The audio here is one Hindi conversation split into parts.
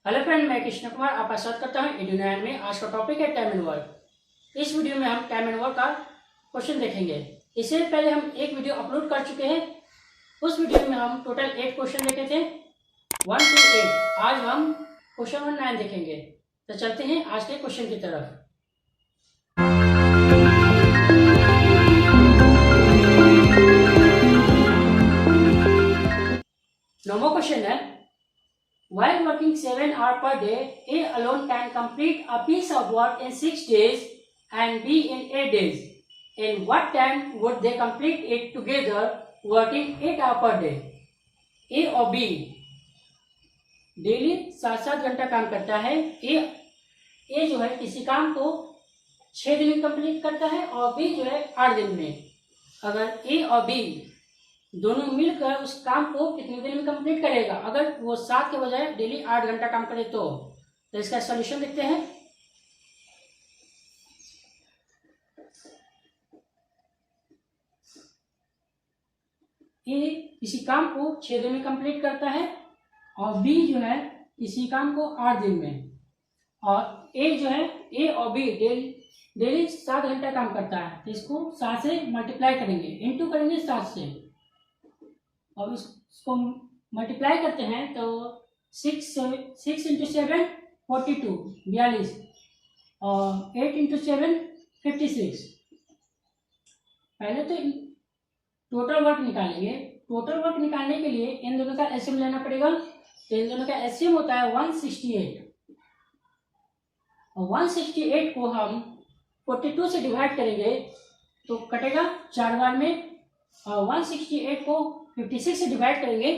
हेलो फ्रेंड, मैं कृष्ण कुमार आपका स्वागत करता हूं एडुनायन में। आज का टॉपिक है टाइम एंड वर्क। इस वीडियो में हम टाइम एंड वर्क का क्वेश्चन देखेंगे। इससे पहले हम एक वीडियो अपलोड कर चुके हैं। उस वीडियो में हम टोटल 8 क्वेश्चन देखे थे 1 to 8। आज हम क्वेश्चन नंबर 9 देखेंगे। तो चलते हैं आज के क्वेश्चन की तरफ। नौवां क्वेश्चन है, while working 7 hours per day, A alone can complete a piece of work in 6 days and B in 8 days. In what time would they complete it together working 8 hours per day? A और B डेली 7-7 घंटा काम करता है। ए जो है किसी काम को 6 दिन में कंप्लीट करता है और बी जो है 8 दिन में। अगर ए और बी दोनों मिलकर उस काम को कितने दिन में कंप्लीट करेगा? अगर वो 7 के बजाय डेली 8 घंटा काम करे तो इसका सॉल्यूशन देखते हैं। ए किसी काम को 6 दिन में कंप्लीट करता है और बी जो है किसी काम को 8 दिन में, और ए जो है ए और बी डेली 7 घंटा काम करता है। तो इसको 7 से मल्टीप्लाई करेंगे, इंटू करेंगे 7 से, और इसको मल्टीप्लाई करते हैं तो 6 इंटू 7 42 42 और 8 इंटू 7 56। पहले तो टोटल वर्क निकालेंगे। टोटल वर्क निकालने के लिए इन दोनों का एलसीएम लेना पड़ेगा। तो इन दोनों का एलसीएम होता है 168, और 168 को हम 42 से डिवाइड करेंगे तो कटेगा 4 बार में, और 168 को 56 से डिवाइड करेंगे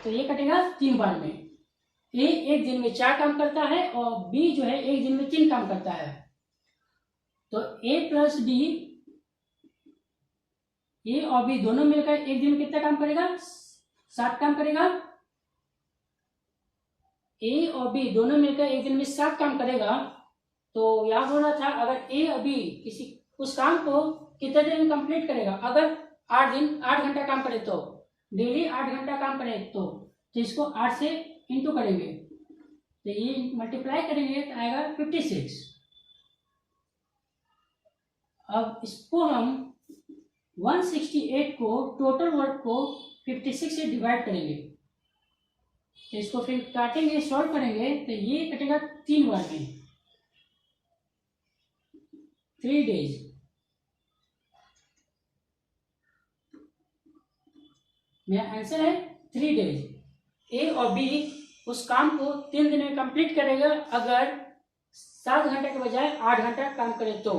तो ये कटेगा 3 बार में। ए एक दिन में 4 काम करता है और बी जो है एक दिन में 3 काम करता है। तो ए प्लस बी, ए और बी दोनों मिलकर एक दिन में कितना काम करेगा? 7 काम करेगा। ए और बी दोनों मिलकर एक दिन में 7 काम करेगा। तो याद होना था, अगर ए और बी किसी उस काम को कितने दिन में कंप्लीट करेगा? अगर 8 घंटा काम करे तो, डेली 8 घंटा काम करे तो इसको 8 से इंटू करेंगे तो ये मल्टीप्लाई करेंगे तो आएगा 56। अब इसको हम 168 को टोटल वर्क को 56 से डिवाइड करेंगे तो इसको फिर काटेंगे, सॉल्व करेंगे तो ये कटेगा 3 बार में, 3 डेज। मेरा आंसर है 3 डेज। ए और बी उस काम को 3 दिन में कंप्लीट करेगा अगर 7 घंटे के बजाय 8 घंटा काम करे तो।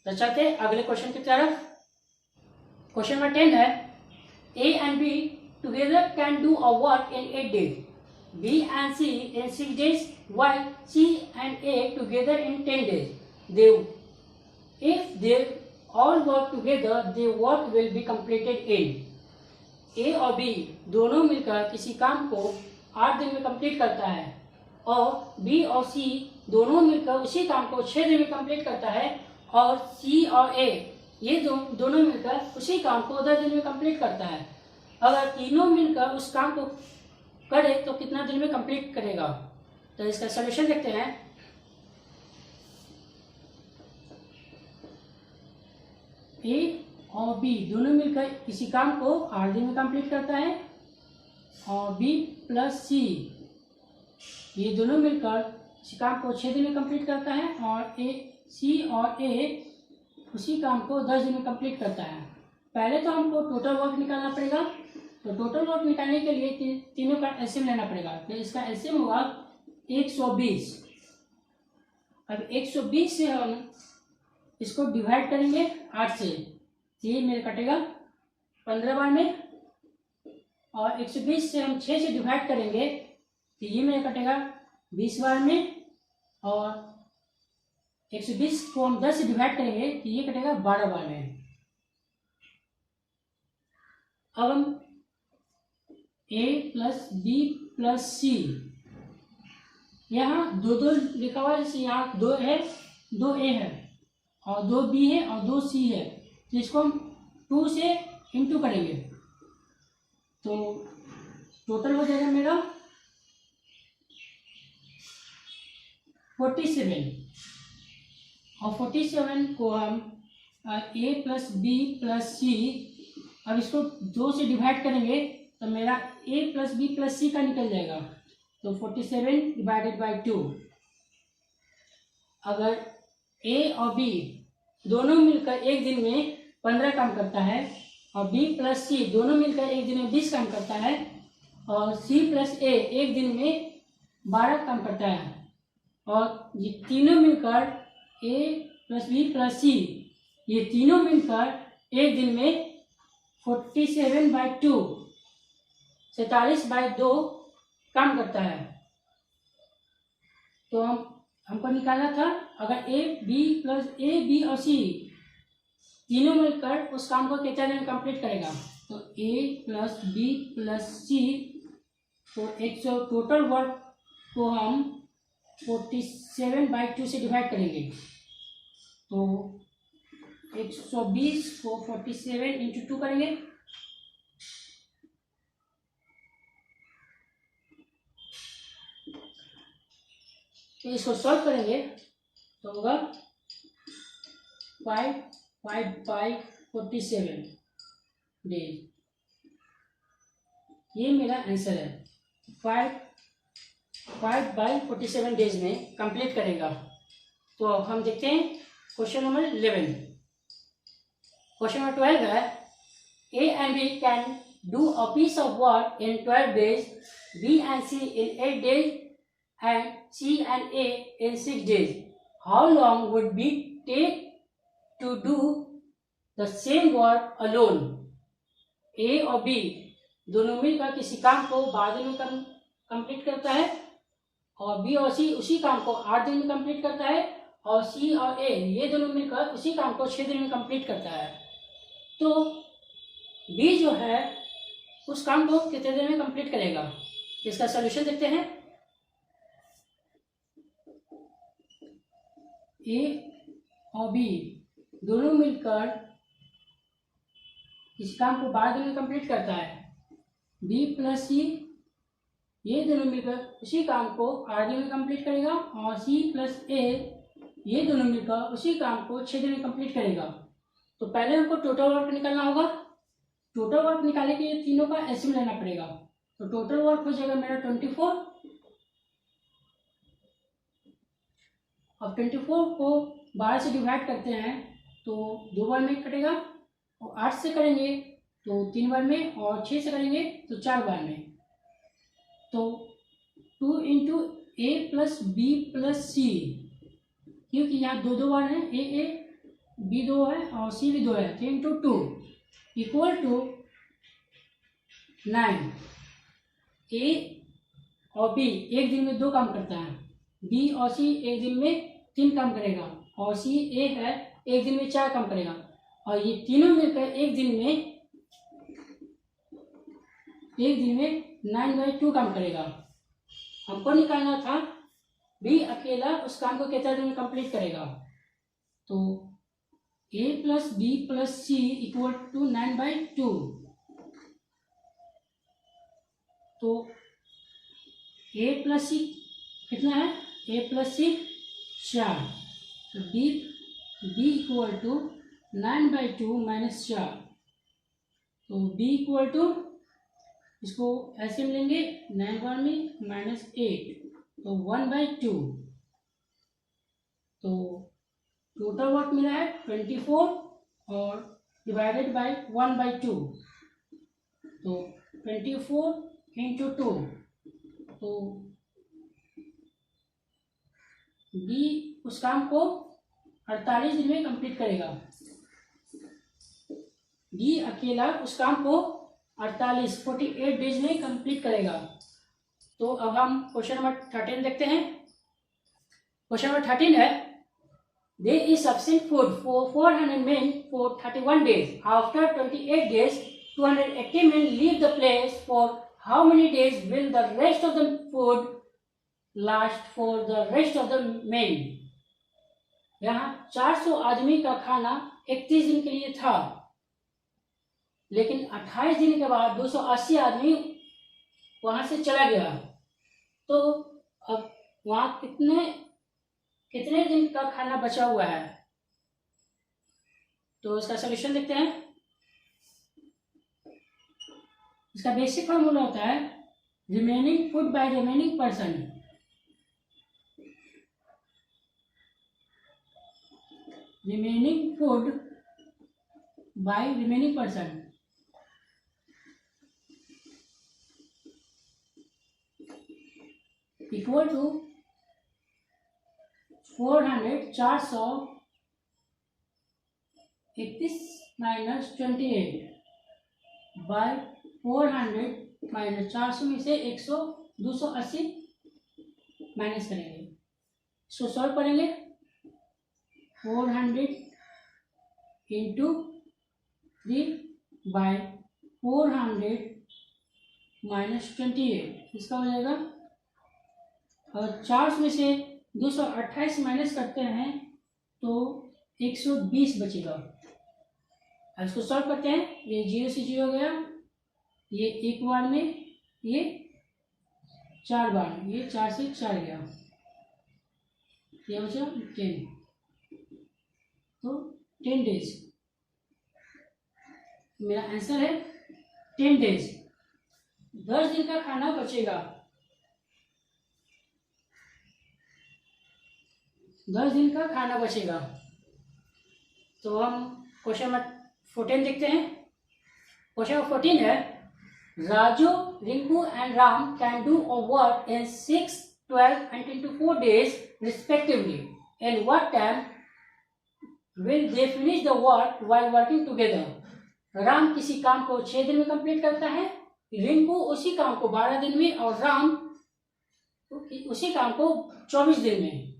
चलते अगले क्वेश्चन की तरफ। क्वेश्चन नंबर 10 है, A and B together can do a work in 8 days, B and C in 6 days, while C and A together in 10 days. If they all work together, their work will be completed in। ए और बी दोनों मिलकर किसी काम को 8 दिन में कंप्लीट करता है, और बी और सी दोनों मिलकर उसी काम को 6 दिन में कंप्लीट करता है, और सी और ए ये दोनों मिलकर उसी काम को 10 दिन में कंप्लीट करता है। अगर तीनों मिलकर उस काम को करे तो कितना दिन में कंप्लीट करेगा? तो इसका सॉल्यूशन देखते हैं। ए और बी दोनों मिलकर किसी काम को 8 दिन में कंप्लीट करता है, और बी प्लस सी ये दोनों मिलकर किसी काम को 6 दिन में कंप्लीट करता है, और सी और ए उसी काम को 10 दिन में कंप्लीट करता है। पहले तो हमको टोटल वर्क निकालना पड़ेगा। तो टोटल वर्क निकालने के लिए तीनों का एलसीएम लेना पड़ेगा। तो इसका एलसीएम होगा 120। अब 120 से हम इसको डिवाइड करेंगे 8 से, ये मेरे कटेगा 15 बार में, और 120 से हम 6 से डिवाइड करेंगे तो ये मेरे कटेगा 20 बार में, और 120 को हम 10 से डिवाइड करेंगे तो ये कटेगा 12 बार में। अब हम ए प्लस बी प्लस सी, यहाँ 2 लिखा हुआ है, जैसे यहाँ 2 है 2 ए है और 2 बी है और 2 सी है, तो इसको हम 2 से इंटू करेंगे तो टोटल हो जाएगा मेरा 47, और 47 को हम a प्लस बी प्लस सी, अब इसको 2 से डिवाइड करेंगे तो मेरा a प्लस बी प्लस सी का निकल जाएगा। तो 47 डिवाइडेड बाई 2, अगर a और b दोनों मिलकर एक दिन में 15 काम करता है, और b प्लस सी दोनों मिलकर एक दिन में 20 काम करता है, और c प्लस a एक दिन में 12 काम करता है, और ये तीनों मिलकर a प्लस बी प्लस सी, ये तीनों मिलकर एक दिन में 47/2 47/2 काम करता है। तो हमको निकालना था, अगर ए बी और सी तीनों मिलकर उस काम को कितने दिन में कंप्लीट करेगा, तो ए प्लस बी प्लस सी, तो 100 टोटल वर्क को हम 47/2 से डिवाइड करेंगे। तो 120 को 47 इंटू 2 करेंगे, तो इसको सॉल्व करेंगे तो होगा 5/47 डेज। ये मेरा आंसर है, 5/47 डेज में कंप्लीट करेगा। तो हम देखते हैं क्वेश्चन नंबर 11। क्वेश्चन नंबर 12 है, A and B can do a piece of work in 12 days, B and C in 8 days, and C and A in 6 days. How long would B take to do the same work alone? A और B दोनों मिलकर किसी काम को 12 दिन में कंप्लीट करता है, और B और C उसी काम को 8 दिन में कंप्लीट करता है, और C और A ये दोनों मिलकर उसी काम को 6 दिन में कंप्लीट करता है। तो B जो है उस काम को कितने दिन में कंप्लीट करेगा, इसका सॉल्यूशन देखते हैं। A और B दोनों मिलकर इस काम को 12 दिन में कंप्लीट करता है, B प्लस C ये दोनों मिलकर उसी काम को 8 दिन में कंप्लीट करेगा, और C प्लस A ये दोनों मिलकर उसी काम को 6 दिन में कंप्लीट करेगा। तो पहले हमको टोटल वर्क निकालना होगा। टोटल वर्क निकालने के लिए तीनों का एलसीएम लेना पड़ेगा। तो टोटल वर्क हो जाएगा मेरा 24, अब 24 को 12 से डिवाइड करते हैं तो 2 बार में कटेगा, और 8 से करेंगे तो 3 बार में, और 6 से करेंगे तो 4 बार में। तो 2 इंटू ए प्लस बी प्लस सी, क्योंकि यहाँ 2 बार है, ए बी 2 है और सी भी 2 है, 3 इंटू 2 इक्वल टू 9। ए और बी एक दिन में 2 काम करता है, बी और सी एक दिन में 3 काम करेगा, और सी ए है एक दिन में 4 काम करेगा, और ये तीनों मिलकर एक दिन में 9/2 काम करेगा। हमको निकालना था बी अकेला उस काम को कितने दिन में कंप्लीट करेगा। तो A plus B plus C equal to 9/2। तो ए प्लस सी कितना है, ए प्लस सी 4, तो बी इक्वल टू 9/2 माइनस 4। तो बी इक्वल टू, इसको ऐसे लेंगे 9 बार में माइनस 8, तो 1/2। तो टोटल वर्क मिला है 24 और डिवाइडेड बाय 1/2, तो 24 इंटू 2। तो बी उस काम को 48 दिन में कंप्लीट करेगा। बी अकेला उस काम को 48 डेज में कंप्लीट करेगा। तो अब हम क्वेश्चन नंबर 13 देखते हैं। क्वेश्चन नंबर 13 है, there is sufficient food for 400 men for 31 days. After 28 days, 280 men leave the place. For how many days will the rest of the food last for the rest of the men? यहाँ 400 आदमी का खाना 31 दिन के लिए था, लेकिन 28 दिन के बाद 280 आदमी वहां से चला गया। तो अब वहां कितने कितने दिन का खाना बचा हुआ है। तो इसका सॉल्यूशन देखते हैं। इसका बेसिक फॉर्मूला होता है remaining food by remaining person. Remaining food by remaining person equal to 431 minus 28 by 400 minus 400 में से 280 माइनस करेंगे। इसको सॉल्व करेंगे। 400 इंटू 3 बाय 400 माइनस 28, इसका हो जाएगा। और 400 में से 228 माइनस करते हैं तो 120 बचेगा। अब इसको सॉल्व करते हैं। ये 0 से 0 गया, ये 1 बार में, ये 4 बार में, ये 4 से 4 गया, ये बचा 10। तो 10 डेज मेरा आंसर है। 10 डेज 10 दिन का खाना बचेगा। 10 दिन का खाना बचेगा। तो हम क्वेश्चन नंबर 14 देखते हैं। क्वेश्चन नंबर 14 है Raju, Rinku and Ram can do a work in 6, 12 and 24 days respectively. In what time will they finish the work while working together? Ram किसी काम को 6 दिन में कंप्लीट करता है, रिंकू उसी काम को 12 दिन में, और राम उसी काम को 24 दिन में।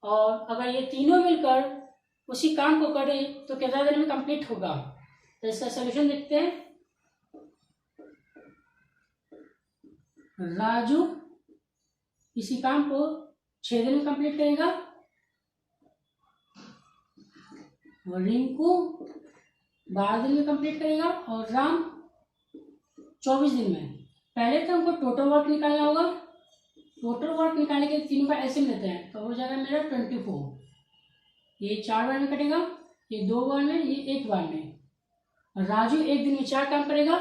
और अगर ये तीनों मिलकर उसी काम को करें तो कितना दिन में कंप्लीट होगा। तो इसका सॉल्यूशन देखते हैं। राजू इसी काम को 6 दिन में कंप्लीट करेगा, और रिंकू 12 दिन में कंप्लीट करेगा, और राम 24 दिन में। पहले तो हमको टोटल वर्क निकालना होगा। टोटल वर्क निकालने के तीनों का एलसीएम लेते हैं तो हो जाएगा मेरा 24। ये 4 बार में कटेगा, ये 2 बार में, ये 1 बार में। राजू 1 दिन में 4 काम करेगा,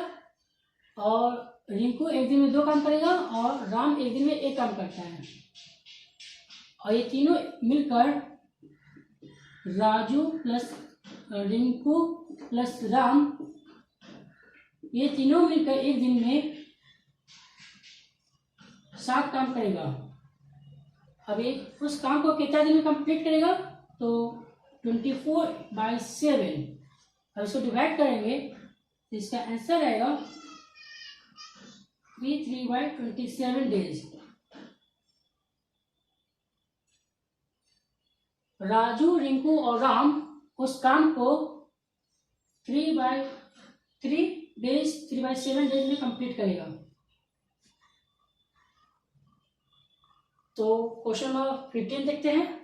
और रिंकू 1 दिन में 2 काम करेगा, और राम 1 दिन में 1 काम करता है। और ये तीनों मिलकर राजू प्लस रिंकू प्लस राम, ये तीनों मिलकर 1 दिन में 7 काम करेगा। अब एक उस काम को कितना दिन में कंप्लीट करेगा, तो 24/7। अब इसको डिवाइड करेंगे तो इसका आंसर आएगा 3/27 डेज। राजू, रिंकू और राम उस काम को 3/7 डेज में कंप्लीट करेगा। तो क्वेश्चन नंबर 15 देखते हैं।